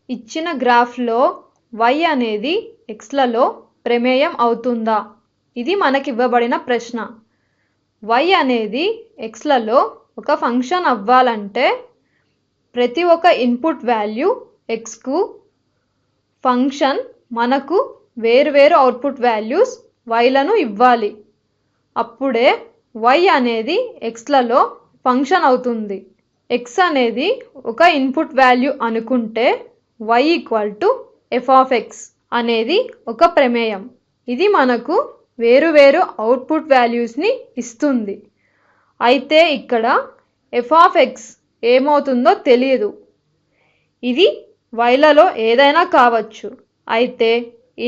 ఇచ్చిన గ్రాఫ్లో y అనేది xలలో ప్రమేయం అవుతుందా? ఇది మనకి ఇవ్వబడిన ప్రశ్న. y అనేది xలలో ఒక ఫంక్షన్ అవ్వాలంటే ప్రతి ఒక్క ఇన్పుట్ వాల్యూ xకు ఫంక్షన్ మనకు వేరువేరు అవుట్పుట్ వాల్యూస్ yలను ఇవ్వాలి. అప్పుడే y అనేది xలలో ఫంక్షన్ అవుతుంది. x అనేది ఒక ఇన్పుట్ వాల్యూ అనుకుంటే y f of x అనేది ఒక ప్రమేయం. ఇది మనకు వేరువేరు అవుట్పుట్ వాల్యూస్ని ఇస్తుంది. అయితే ఇక్కడ f of x ఏమవుతుందో తెలియదు. ఇది yలలో ఏదైనా కావచ్చు. అయితే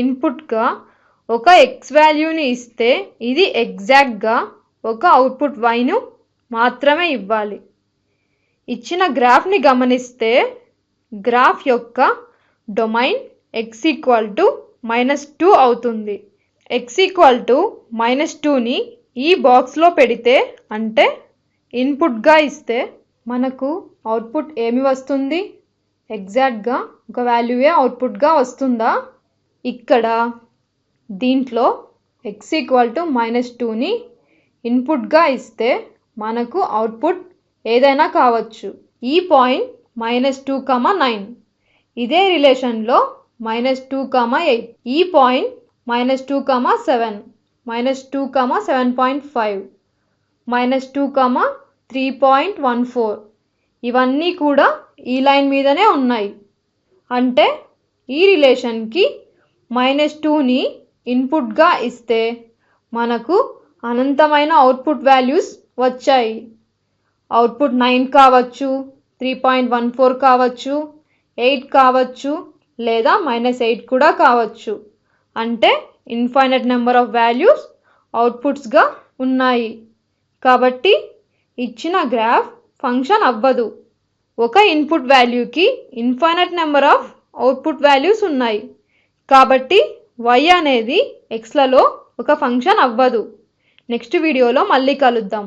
ఇన్పుట్గా ఒక x వాల్యూని ఇస్తే ఇది ఎగ్జాక్ట్గా ఒక అవుట్పుట్ yను మాత్రమే ఇవ్వాలి. ఇచ్చిన గ్రాఫ్ని గమనిస్తే గ్రాఫ్ యొక్క డొమైన్ x -2 అవుతుంది. x -2ని ఈ బాక్స్లో పెడితే అంటే ఇన్పుట్గా ఇస్తే మనకు అవుట్పుట్ ఏమి వస్తుంది? ఎగ్జాక్ట్గా ఒక వాల్యూయే అవుట్పుట్గా వస్తుందా? ఇక్కడ దీంట్లో x -2ని ఇన్పుట్గా ఇస్తే మనకు అవుట్పుట్ ఏదైనా కావచ్చు. ఈ పాయింట్ -2, 9. ఇదే రిలేషన్లో -2, 8. ఈ పాయింట్ -2, 7. -2, 7.5. -2, 3.14. ఇవన్నీ కూడా ఈ లైన్ మీదనే ఉన్నాయి. అంటే ఈ రిలేషన్కి -2ని ఇన్పుట్గా ఇస్తే మనకు అనంతమైన అవుట్పుట్ వాల్యూస్ వచ్చాయి. అవుట్పుట్ 9 కావచ్చు, 3.14 కావచ్చు, 8 కావచ్చు, లేదా -8 కూడా కావచ్చు. అంటే ఇన్ఫైనైట్ నెంబర్ ఆఫ్ వాల్యూస్ అవుట్పుట్స్గా ఉన్నాయి. కాబట్టి ఇచ్చిన గ్రాఫ్ ఫంక్షన్ అవ్వదు. ఒక ఇన్పుట్ వాల్యూకి infinite number of output values ఉన్నాయి. కాబట్టి y అనేది xలలో ఒక ఫంక్షన్ అవ్వదు. నెక్స్ట్ వీడియోలో మళ్ళీ కలుద్దాం.